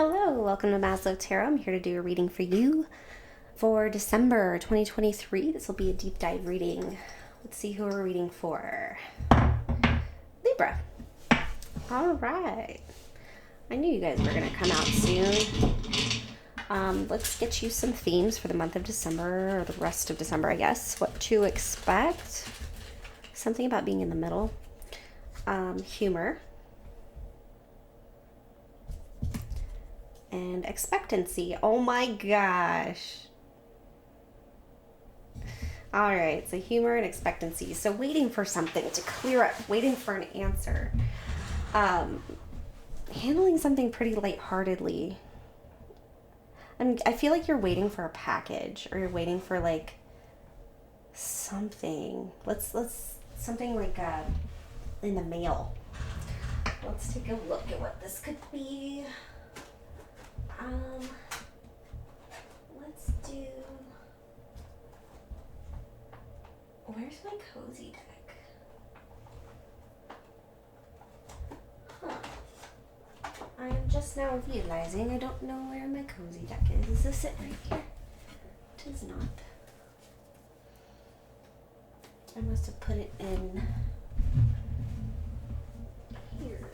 Hello, welcome to Maslow Tarot. I'm here to do a reading for you for December 2023. This will be a deep dive reading. Let's see who we're reading for. Libra. All right. I knew you guys were going to come out soon. Let's get you some themes for the month of December, or the rest of December, I guess. What to expect. Something about being in the middle. Humor. And expectancy. Oh my gosh. All right, so humor and expectancy. So waiting for something to clear up, waiting for an answer. Handling something pretty lightheartedly. I feel like you're waiting for a package, or you're waiting for like something. Let's something like in the mail. Let's take a look at what this could be. Let's do, where's my cozy deck? Huh. I am just now realizing I don't know where my cozy deck is. Is this it right here? It is not. I must have put it in here.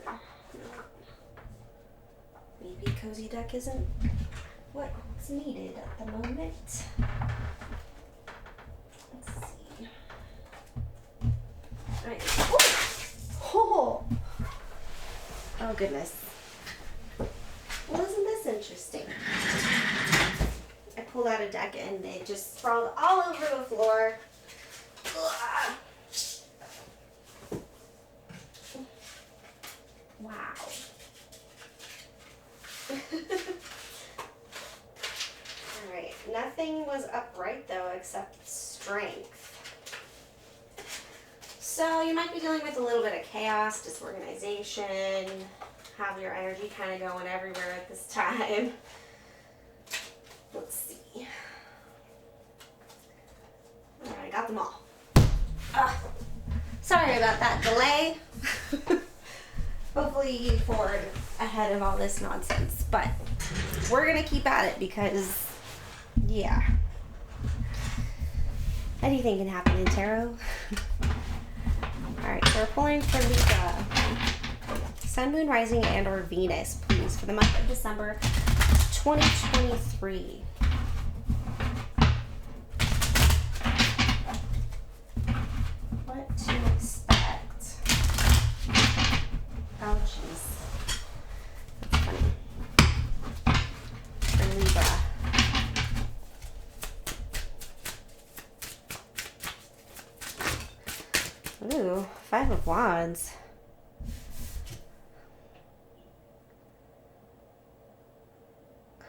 Maybe cozy deck isn't what's needed at the moment. Let's see. Alright. Oh! Oh goodness. Well, isn't this interesting? I pulled out a deck and it just sprawled all over the floor. Ugh. Wow. Alright, nothing was upright though except strength. So you might be dealing with a little bit of chaos, disorganization, have your energy kind of going everywhere at this time. Let's see. Alright, I got them all. Sorry about that delay. Hopefully you forward ahead of all this nonsense, but we're going to keep at it because, yeah, anything can happen in tarot. Alright, so we're pulling for Libra. Sun, Moon, Rising, and or Venus, please, for the month of December 2023. What to expect? Oh, jeez. That's funny. For Libra. Ooh, Five of Wands.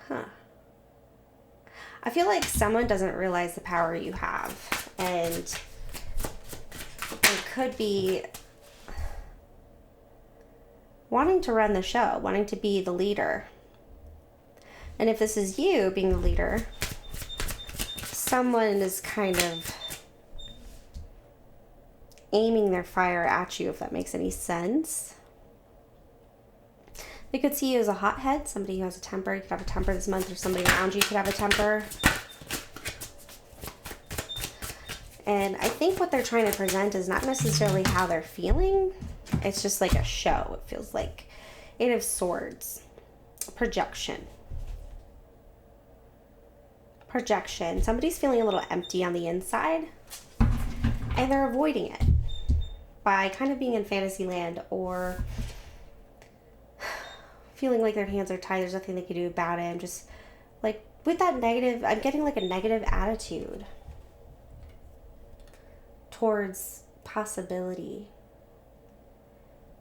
Huh. I feel like someone doesn't realize the power you have, and it could be wanting to run the show, wanting to be the leader. And if this is you being the leader, someone is kind of aiming their fire at you, if that makes any sense. They could see you as a hothead, somebody who has a temper. You could have a temper this month, or somebody around you could have a temper. And I think what they're trying to present is not necessarily how they're feeling. It's just like a show. It feels like Eight of Swords. Projection. Projection. Somebody's feeling a little empty on the inside, and they're avoiding it by kind of being in fantasy land, or feeling like their hands are tied. There's nothing they can do about it. I'm just like, with that negative, I'm getting like a negative attitude towards possibility.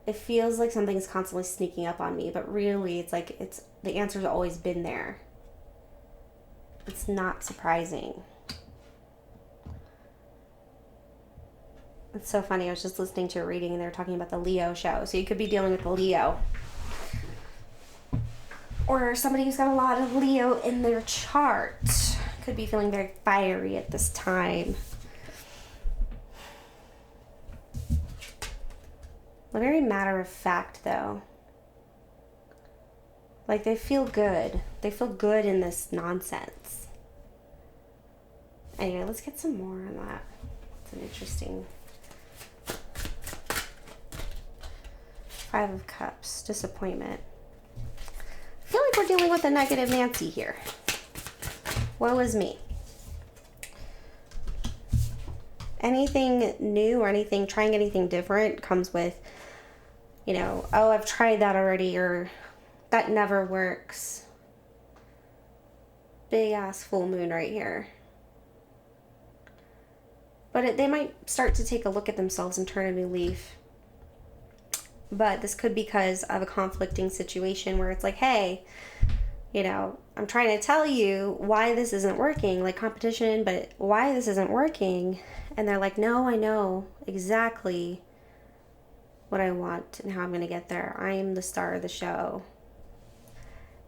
It feels like something's constantly sneaking up on me, but really it's like the answer's always been there. It's not surprising. It's so funny. I was just listening to a reading and they were talking about the Leo show. So you could be dealing with the Leo. Or somebody who's got a lot of Leo in their chart. Could be feeling very fiery at this time. Very matter of fact, though. Like they feel good. They feel good in this nonsense. Anyway, let's get some more on that. It's an interesting. 5 of Cups, disappointment. I feel like we're dealing with a negative Nancy here. Woe is me. Anything new or trying anything different comes with, you know, oh, I've tried that already, or that never works. Big ass full moon right here. But they might start to take a look at themselves and turn a new leaf. But this could be because of a conflicting situation where it's like, hey, you know, I'm trying to tell you why this isn't working, like competition, but why this isn't working. And they're like, no, I know exactly what I want and how I'm going to get there. I am the star of the show.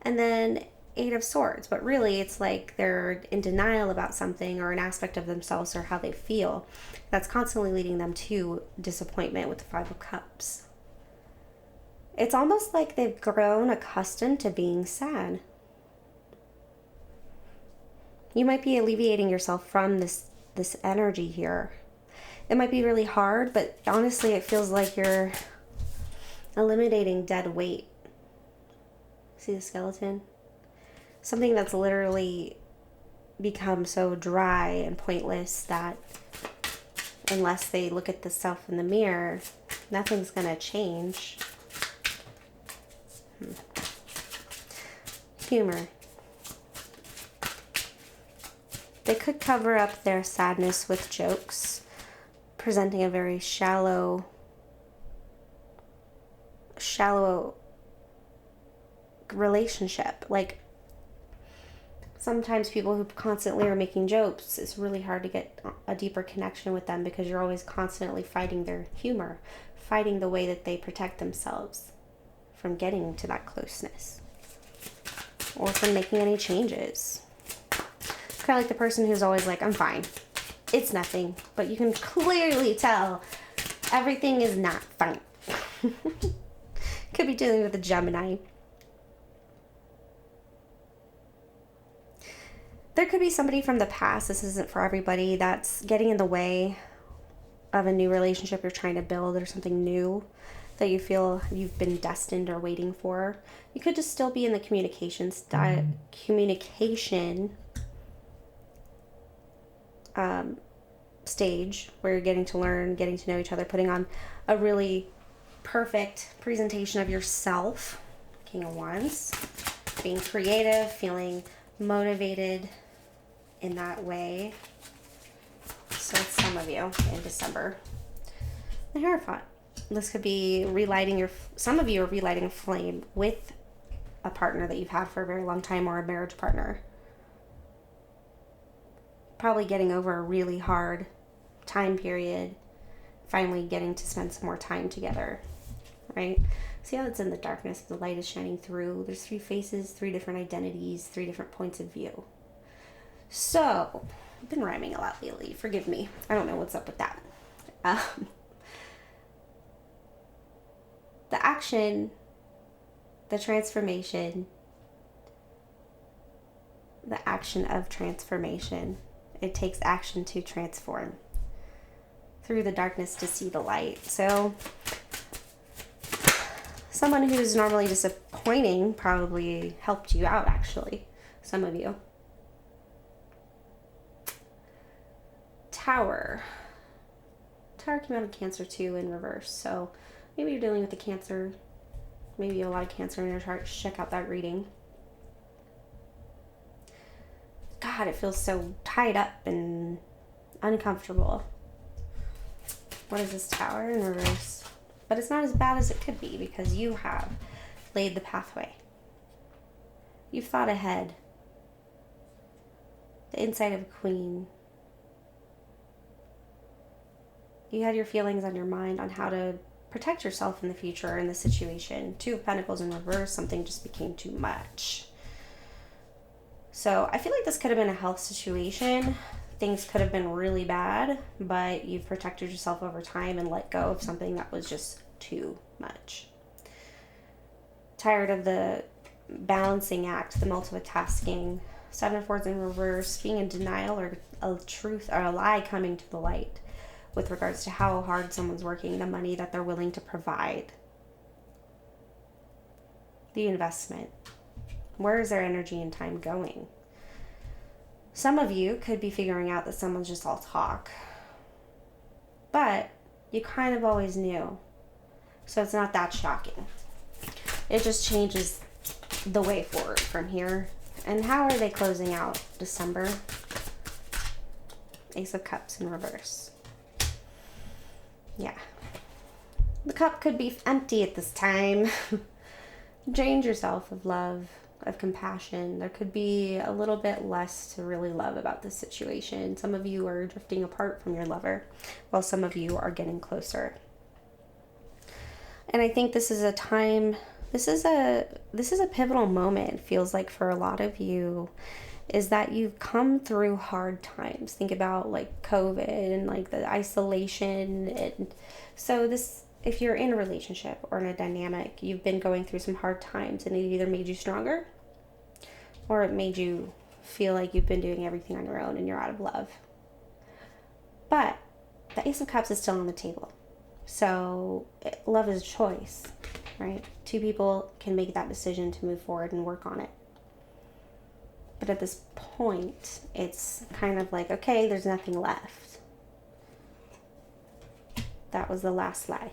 And then 8 of Swords. But really, it's like they're in denial about something or an aspect of themselves or how they feel. That's constantly leading them to disappointment with the 5 of Cups. It's almost like they've grown accustomed to being sad. You might be alleviating yourself from this energy here. It might be really hard, but honestly, it feels like you're eliminating dead weight. See the skeleton? Something that's literally become so dry and pointless that unless they look at the self in the mirror, nothing's gonna change. Humor. They could cover up their sadness with jokes, presenting a very shallow relationship. Like, sometimes people who constantly are making jokes, it's really hard to get a deeper connection with them because you're always constantly fighting their humor, fighting the way that they protect themselves from getting to that closeness or from making any changes. It's kind of like the person who's always like, I'm fine, it's nothing, but you can clearly tell everything is not fine. Could be dealing with a Gemini. There could be somebody from the past, this isn't for everybody, that's getting in the way of a new relationship you're trying to build or something new that you feel you've been destined or waiting for. You could just still be in the communication stage where you're getting to learn, getting to know each other, putting on a really perfect presentation of yourself. King of Wands. Being creative, feeling motivated in that way. So it's some of you in December. The Hierophant. This could be some of you are relighting a flame with a partner that you've had for a very long time or a marriage partner. Probably getting over a really hard time period, finally getting to spend some more time together, right? See how it's in the darkness, the light is shining through. There's 3 faces, 3 different identities, 3 different points of view. So, I've been rhyming a lot lately, forgive me. I don't know what's up with that. The action, the transformation, the action of transformation. It takes action to transform. Through the darkness to see the light. So, someone who's normally disappointing probably helped you out, actually. Some of you. Tower. Tower came out of Cancer too in reverse. So, maybe you're dealing with the Cancer. Maybe you have a lot of Cancer in your chart. Check out that reading. God, it feels so tied up and uncomfortable. What is this? Tower in reverse? But it's not as bad as it could be because you have laid the pathway. You've thought ahead. The insight of a queen. You had your feelings on your mind on how to protect yourself in the future in this situation. 2 of Pentacles in reverse, something just became too much. So I feel like this could have been a health situation. Things could have been really bad, but you've protected yourself over time and let go of something that was just too much. Tired of the balancing act, the multitasking. Seven of Swords in reverse, being in denial or a truth or a lie coming to the light with regards to how hard someone's working, the money that they're willing to provide, the investment. Where is their energy and time going? Some of you could be figuring out that someone's just all talk, but you kind of always knew, so it's not that shocking. It just changes the way forward from here. And how are they closing out December? Ace of Cups in reverse. Yeah. The cup could be empty at this time. Drain yourself of love, of compassion. There could be a little bit less to really love about this situation. Some of you are drifting apart from your lover, while some of you are getting closer. And I think this is a time, this is a pivotal moment, it feels like, for a lot of you, is that you've come through hard times. Think about like COVID and like the isolation. And so this, if you're in a relationship or in a dynamic, you've been going through some hard times, and it either made you stronger or it made you feel like you've been doing everything on your own and you're out of love. But the Ace of Cups is still on the table. So love is a choice, right? Two people can make that decision to move forward and work on it. But at this point, it's kind of like, okay, there's nothing left. That was the last lie.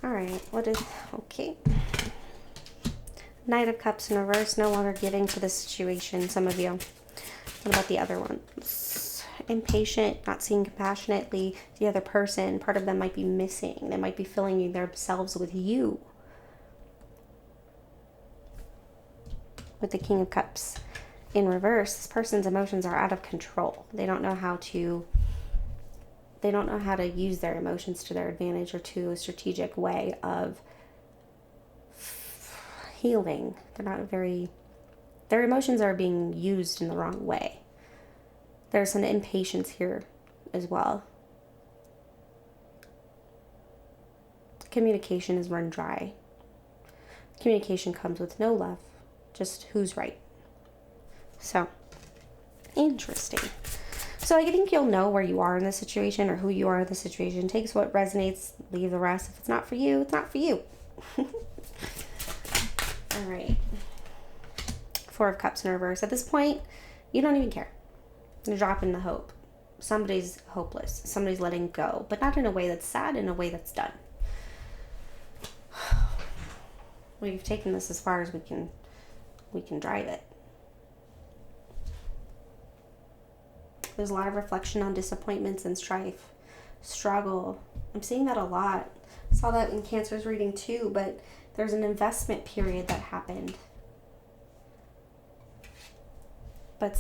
All right, okay. Knight of Cups in reverse, no longer giving to the situation, some of you. What about the other ones? Impatient, not seeing compassionately the other person. Part of them might be missing. They might be filling themselves with you. With the King of Cups in reverse, this person's emotions are out of control. They don't know how to use their emotions to their advantage or to a strategic way of healing. Their emotions are being used in the wrong way. There's an impatience here as well. Communication is run dry. Communication comes with no love, just who's right. So, interesting. So I think you'll know where you are in the situation or who you are in the situation. Takes what resonates, leave the rest. If it's not for you, it's not for you. All right. Four of Cups in reverse. At this point, you don't even care. You're dropping the hope. Somebody's hopeless. Somebody's letting go, but not in a way that's sad, in a way that's done. We've taken this as far as we can drive it. There's a lot of reflection on disappointments and strife, struggle. I'm seeing that a lot. I saw that in Cancer's reading too, but there's an investment period that happened. But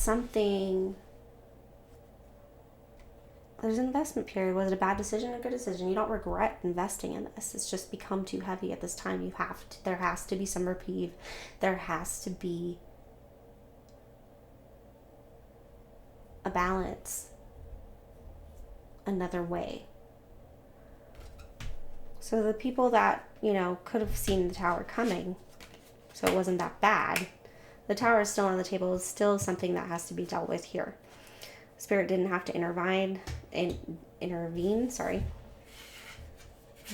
there's an investment period. Was it a bad decision or a good decision? You don't regret investing in this. It's just become too heavy at this time. There has to be some reprieve. There has to be a balance, another way. So the people that, could have seen the Tower coming, so it wasn't that bad. The Tower is still on the table. It's still something that has to be dealt with here. Spirit didn't have to intervene,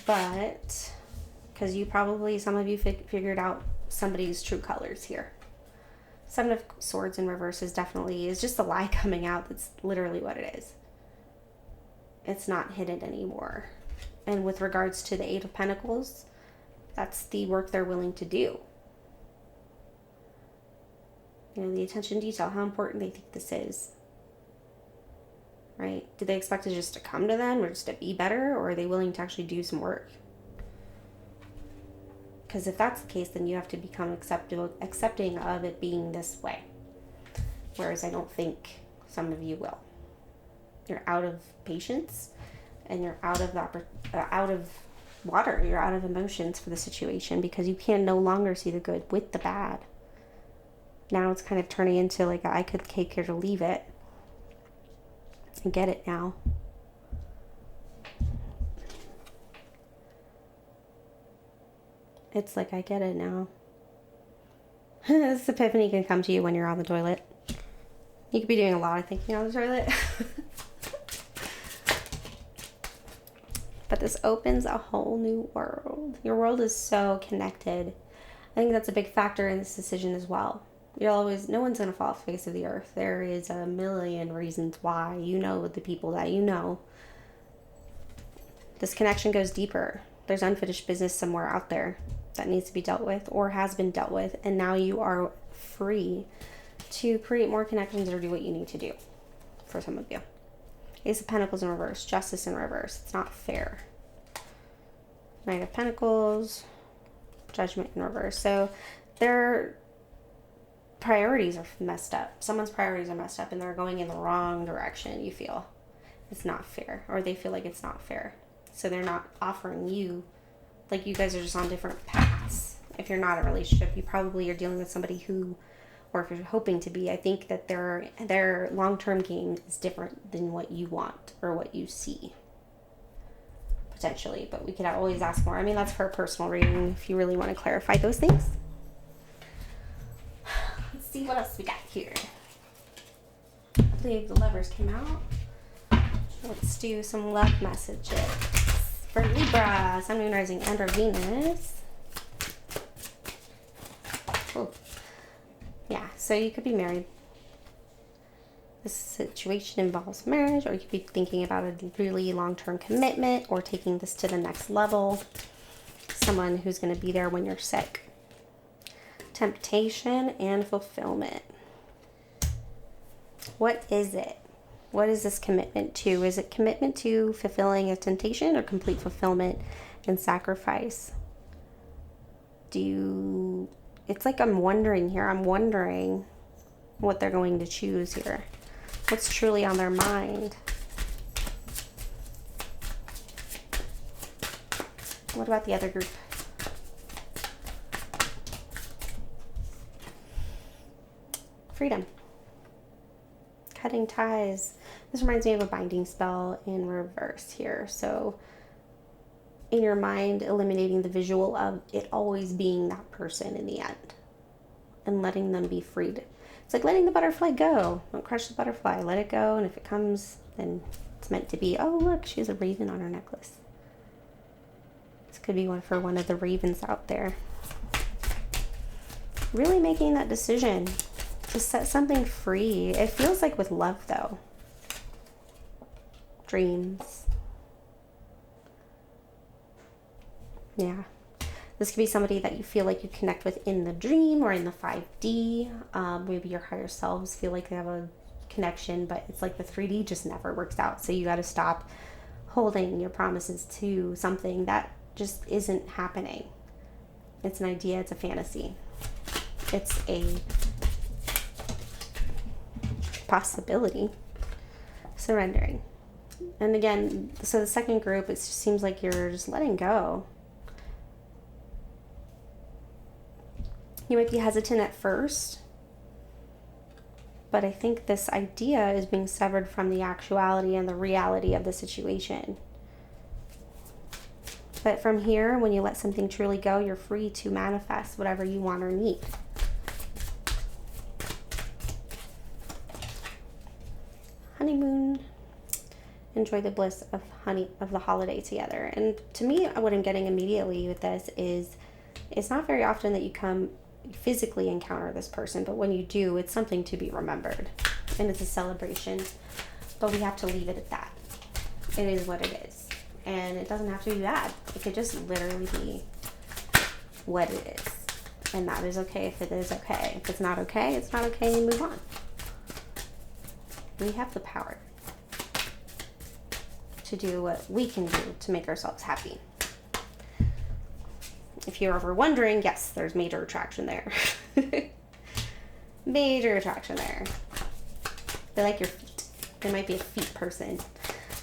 but because some of you figured out somebody's true colors here. Seven of Swords in reverse is just a lie coming out. That's literally what it is. It's not hidden anymore. And with regards to the Eight of Pentacles, that's the work they're willing to do. The attention to detail, how important they think this is. Right? Do they expect it just to come to them or just to be better? Or are they willing to actually do some work? Because if that's the case, then you have to become accepting of it being this way. Whereas I don't think some of you will. You're out of patience, and you're out of water. You're out of emotions for the situation because you can no longer see the good with the bad. Now it's kind of turning into like I could take it or leave it. I get it now. It's like, I get it now. This epiphany can come to you when you're on the toilet. You could be doing a lot of thinking on the toilet. But this opens a whole new world. Your world is so connected. I think that's a big factor in this decision as well. No one's going to fall off the face of the earth. There is a million reasons why. You know the people that you know. This connection goes deeper. There's unfinished business somewhere out there that needs to be dealt with or has been dealt with. And now you are free to create more connections or do what you need to do for some of you. Ace of Pentacles in reverse. Justice in reverse. It's not fair. Knight of Pentacles. Judgment in reverse. So their priorities are messed up. Someone's priorities are messed up and they're going in the wrong direction, you feel. It's not fair. Or they feel like it's not fair. So they're not offering you, like you guys are just on different paths. If you're not in a relationship, you probably are dealing with somebody who, or if you're hoping to be, I think that their long-term game is different than what you want or what you see. Potentially, but we could always ask more. I mean, that's for a personal reading if you really want to clarify those things. Let's see what else we got here. I believe the Lovers came out. Let's do some love messages for Libra, Sun, Moon, Rising, and or Venus. Oh. Yeah, so you could be married. This situation involves marriage, or you could be thinking about a really long-term commitment or taking this to the next level. Someone who's going to be there when you're sick. Temptation and fulfillment. What is it? What is this commitment to? Is it commitment to fulfilling a temptation or complete fulfillment and sacrifice? It's like I'm wondering here. I'm wondering what they're going to choose here. What's truly on their mind? What about the other group? Freedom. Cutting ties. This reminds me of a binding spell in reverse here. So in your mind, eliminating the visual of it always being that person in the end and letting them be freed. It's like letting the butterfly go. Don't crush the butterfly. Let it go. And if it comes, then it's meant to be. Oh, look, she has a raven on her necklace. This could be one for one of the ravens out there. Really making that decision to set something free. It feels like with love, though. Dreams. Yeah. This could be somebody that you feel like you connect with in the dream or in the 5D. Maybe your higher selves feel like they have a connection, but it's like the 3D just never works out. So you got to stop holding your promises to something that just isn't happening. It's an idea. It's a fantasy. It's a possibility. Surrendering. And again, so the second group, it just seems like you're just letting go. You might be hesitant at first, but I think this idea is being severed from the actuality and the reality of the situation. But from here, when you let something truly go, you're free to manifest whatever you want or need. Honeymoon. Enjoy the bliss of the holiday together. And to me, what I'm getting immediately with this is it's not very often that you physically encounter this person, but when you do, it's something to be remembered and it's a celebration. But we have to leave it at that. It is what it is, and it doesn't have to be bad. It could just literally be what it is, and that is okay if it is okay. If it's not okay, it's not okay, and you move on. We have the power to do what we can do to make ourselves happy. If you're ever wondering, yes, there's major attraction there. Major attraction there. They like your feet. They might be a feet person.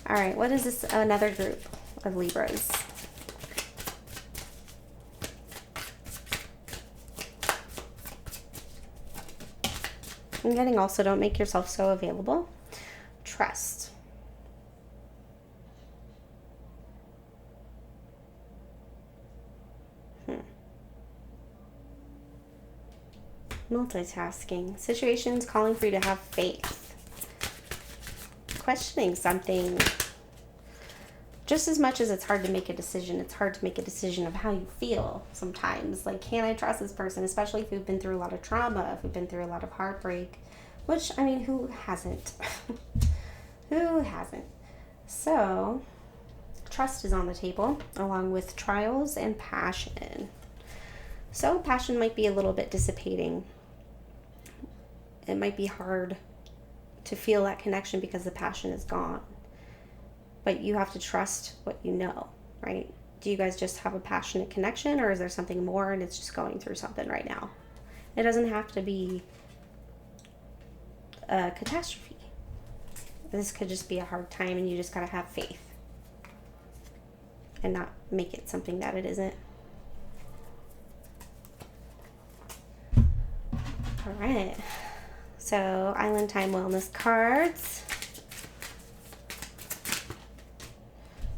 All right, what is this? Another group of Libras. I'm getting also, don't make yourself so available. Trust. multitasking. Situations calling for you to have faith. Questioning something. Just as much as it's hard to make a decision, it's hard to make a decision of how you feel sometimes. Like, can I trust this person? Especially if we've been through a lot of trauma, if we've been through a lot of heartbreak. Which, I mean, who hasn't? Who hasn't? So, trust is on the table, along with trials and passion. So, passion might be a little bit dissipating. It might be hard to feel that connection because the passion is gone. But you have to trust what you know, right? Do you guys just have a passionate connection, or is there something more and it's just going through something right now? It doesn't have to be a catastrophe. This could just be a hard time, and you just gotta have faith and not make it something that it isn't. All right. So, Island Time Wellness cards.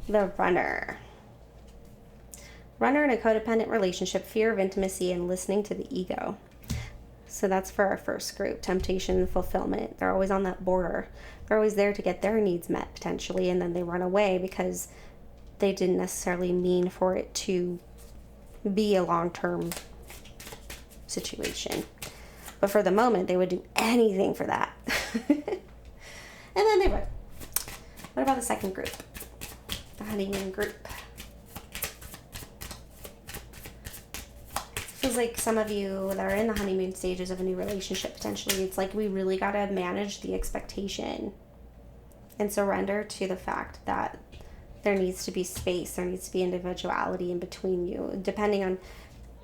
The Runner. Runner in a codependent relationship, fear of intimacy, and listening to the ego. So that's for our first group, temptation and fulfillment. They're always on that border. They're always there to get their needs met, potentially, and then they run away because they didn't necessarily mean for it to be a long-term situation. But for the moment, they would do anything for that. And then they would. What about the second group? The honeymoon group. Feels like some of you that are in the honeymoon stages of a new relationship, potentially, it's like we really got to manage the expectation and surrender to the fact that there needs to be space, there needs to be individuality in between you. Depending on,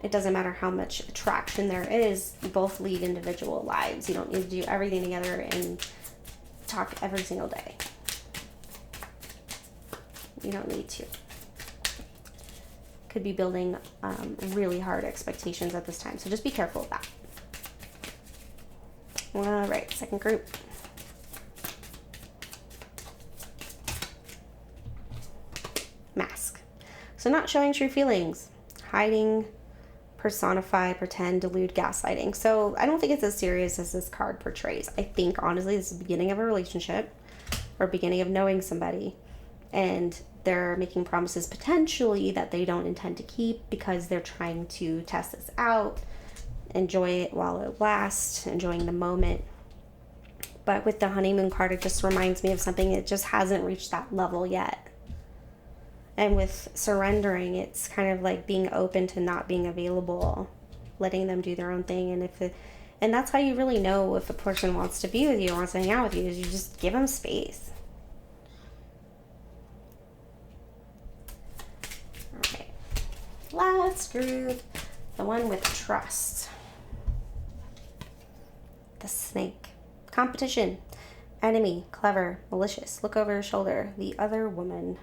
it doesn't matter how much attraction there is, you both lead individual lives. You don't need to do everything together and talk every single day. You don't need to. Could be building really hard expectations at this time. So just be careful of that. All right, second group. Mask. So not showing true feelings. Hiding, personify, pretend, delude, gaslighting. So I don't think it's as serious as this card portrays. I think, honestly, this is the beginning of a relationship or beginning of knowing somebody. And they're making promises potentially that they don't intend to keep because they're trying to test this out, enjoy it while it lasts, enjoying the moment. But with the honeymoon card, it just reminds me of something. It just hasn't reached that level yet. And with surrendering, it's kind of like being open to not being available, letting them do their own thing. And that's how you really know if a person wants to be with you or wants to hang out with you, is you just give them space. Last group, the one with trust. The snake. Competition. Enemy. Clever. Malicious. Look over your shoulder. The other woman.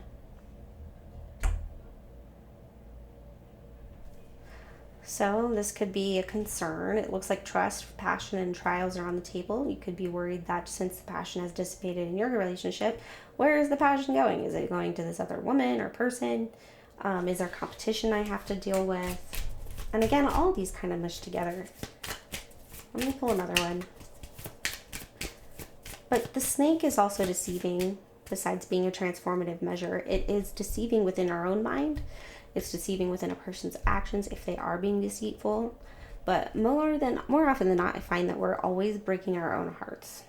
So this could be a concern. It looks like trust, passion, and trials are on the table. You could be worried that since the passion has dissipated in your relationship, where is the passion going? Is it going to this other woman or person? Is there competition I have to deal with? And again, all of these kind of mesh together. Let me pull another one. But the snake is also deceiving, besides being a transformative measure. It is deceiving within our own mind. It's deceiving within a person's actions if they are being deceitful. But more often than not, I find that we're always breaking our own hearts,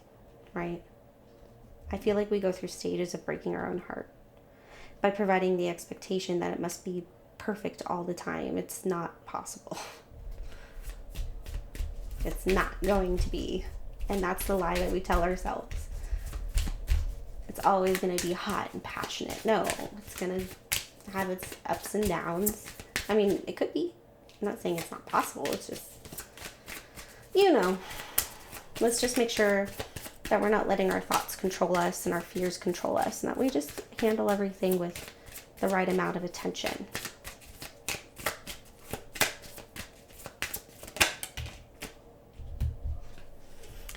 right? I feel like we go through stages of breaking our own heart by providing the expectation that it must be perfect all the time. It's not possible. It's not going to be. And that's the lie that we tell ourselves. It's always going to be hot and passionate. No, it's going to have its ups and downs. I mean, it could be. I'm not saying it's not possible. It's just, let's just make sure that we're not letting our thoughts control us and our fears control us, and that we just handle everything with the right amount of attention.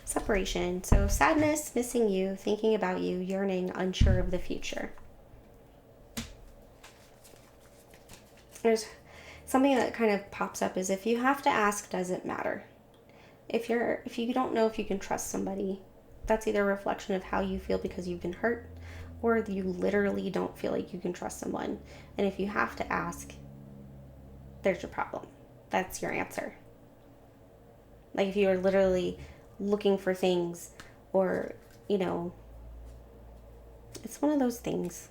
Separation. So sadness, missing you, thinking about you, yearning, unsure of the future. There's something that kind of pops up is if you have to ask, does it matter? If you don't know if you can trust somebody, that's either a reflection of how you feel because you've been hurt, or you literally don't feel like you can trust someone. And if you have to ask, there's your problem. That's your answer. Like if you are literally looking for things, or, you know, it's one of those things.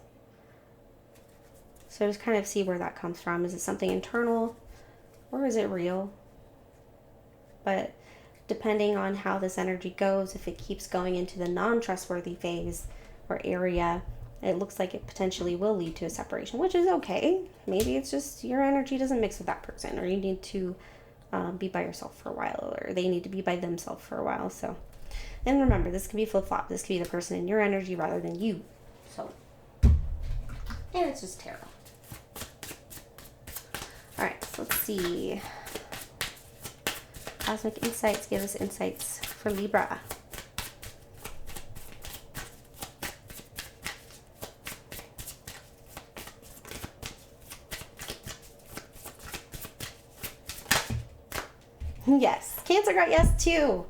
So just kind of see where that comes from. Is it something internal, or is it real? But depending on how this energy goes, if it keeps going into the non-trustworthy phase or area, it looks like it potentially will lead to a separation, which is okay. Maybe it's just your energy doesn't mix with that person, or you need to be by yourself for a while, or they need to be by themselves for a while. So, and remember, this can be flip-flop. This could be the person in your energy rather than you. So, and it's just tarot. All right, so let's see. Cosmic Insights, give us insights for Libra. Yes, Cancer got yes too.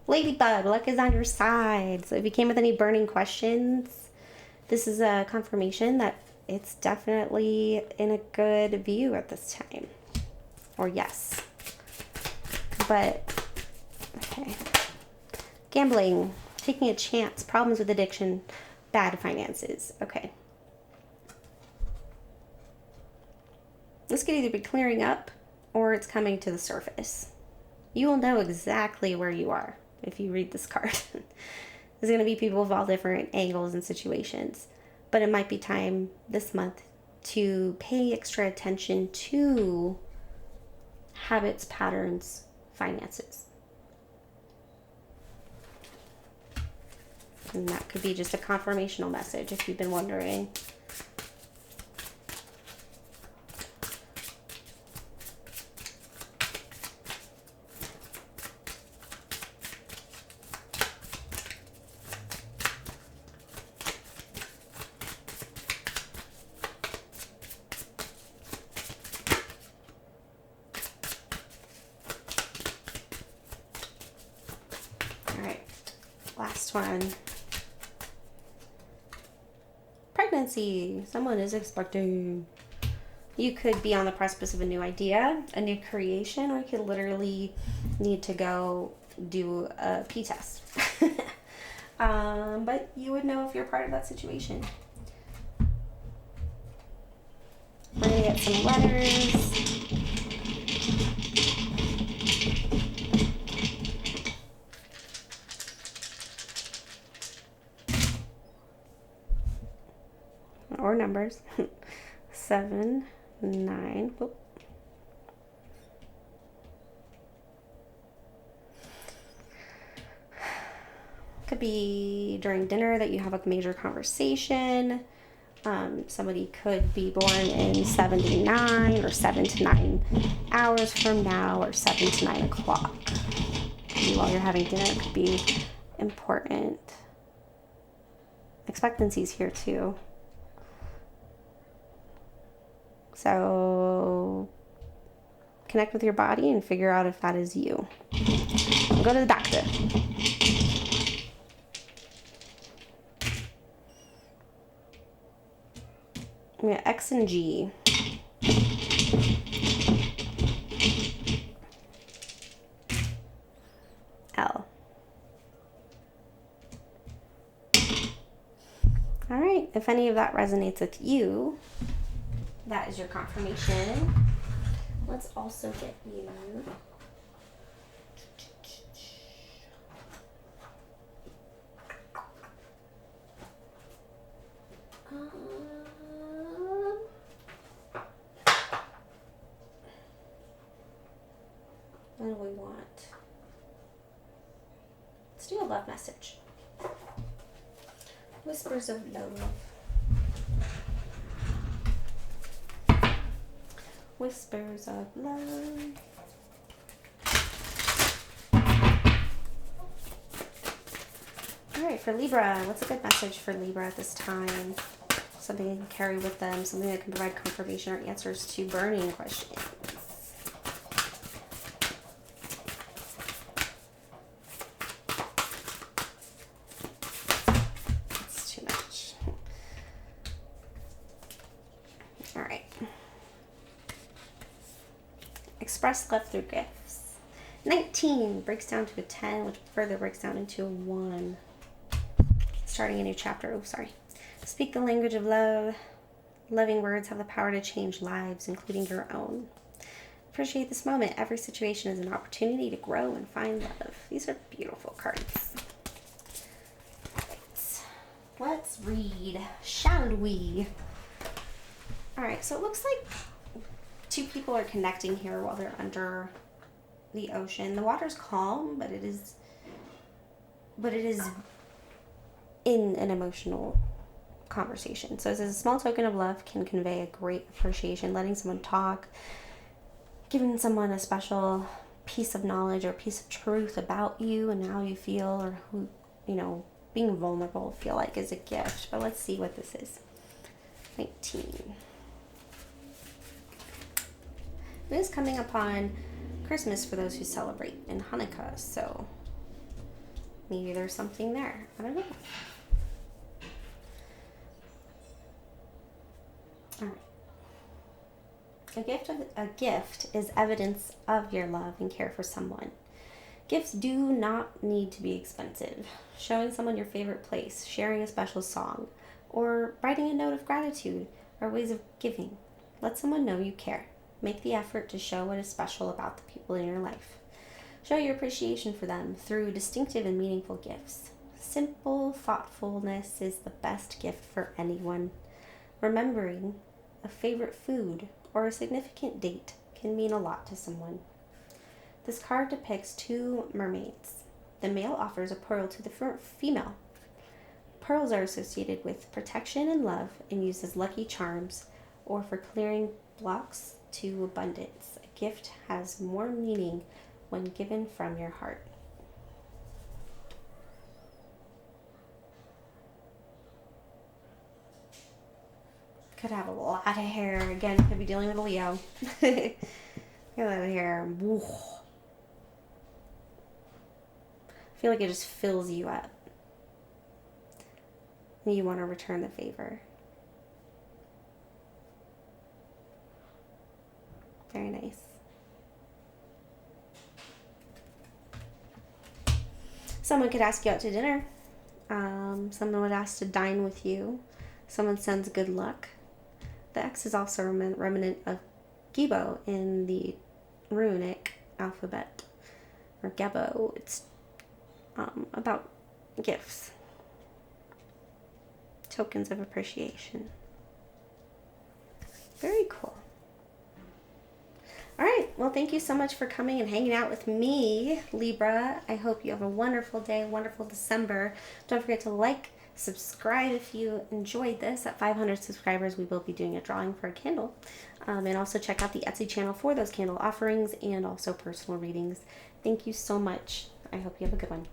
Ladybug, luck is on your side. So if you came with any burning questions, this is a confirmation that it's definitely in a good view at this time. Or yes. But, okay. Gambling, taking a chance, problems with addiction, bad finances. Okay. This could either be clearing up or it's coming to the surface. You will know exactly where you are if you read this card. There's going to be people of all different angles and situations. But it might be time this month to pay extra attention to habits, patterns, finances. And that could be just a confirmational message if you've been wondering. Last one. Pregnancy. Someone is expecting. You could be on the precipice of a new idea, a new creation, or you could literally need to go do a pee test. But you would know if you're part of that situation. We're going to get some letters. Or numbers. 7, 9. Whoop. Could be during dinner that you have a major conversation. Somebody could be born in 79 or 7 to 9 hours from now, or 7 to 9 o'clock. Maybe while you're having dinner, it could be important. Expectancy's here too. So connect with your body and figure out if that is you. Go to the doctor. We got X and G. L. All right, if any of that resonates with you, that is your confirmation. Let's also get you what do we want? Let's do a love message. Whispers of love. Whispers of love. All right, for Libra, what's a good message for Libra at this time? Something they can carry with them, something that can provide confirmation or answers to burning questions. All right. Express love through gifts. 19 breaks down to a 10, which further breaks down into a 1. Starting a new chapter. Oh, sorry. Speak the language of love. Loving words have the power to change lives, including your own. Appreciate this moment. Every situation is an opportunity to grow and find love. These are beautiful cards. Let's read, shall we? All right, so it looks like 2 people are connecting here while they're under the ocean. The water's calm, but it is in an emotional conversation. So it says a small token of love can convey a great appreciation. Letting someone talk, giving someone a special piece of knowledge or piece of truth about you and how you feel, or who, being vulnerable, feel like is a gift. But let's see what this is. 19. It is coming upon Christmas for those who celebrate, in Hanukkah, so maybe there's something there. I don't know. All right. A gift is evidence of your love and care for someone. Gifts do not need to be expensive. Showing someone your favorite place, sharing a special song, or writing a note of gratitude are ways of giving. Let someone know you care. Make the effort to show what is special about the people in your life. Show your appreciation for them through distinctive and meaningful gifts. Simple thoughtfulness is the best gift for anyone. Remembering a favorite food or a significant date can mean a lot to someone. This card depicts 2 mermaids. The male offers a pearl to the female. Pearls are associated with protection and love and used as lucky charms or for clearing blocks to abundance. A gift has more meaning when given from your heart. Could have a lot of hair. Again, could be dealing with a Leo. Look at that hair. Woo. I feel like it just fills you up. And you want to return the favor. Very nice. Someone could ask you out to dinner. Someone would ask to dine with you. Someone sends good luck. The X is also remnant of Gebo in the runic alphabet, or Gebo. It's about gifts, tokens of appreciation. Very cool. All right, well, thank you so much for coming and hanging out with me, Libra. I hope you have a wonderful day, a wonderful December. Don't forget to like, subscribe if you enjoyed this. At 500 subscribers, we will be doing a drawing for a candle. And also check out the Etsy channel for those candle offerings and also personal readings. Thank you so much. I hope you have a good one.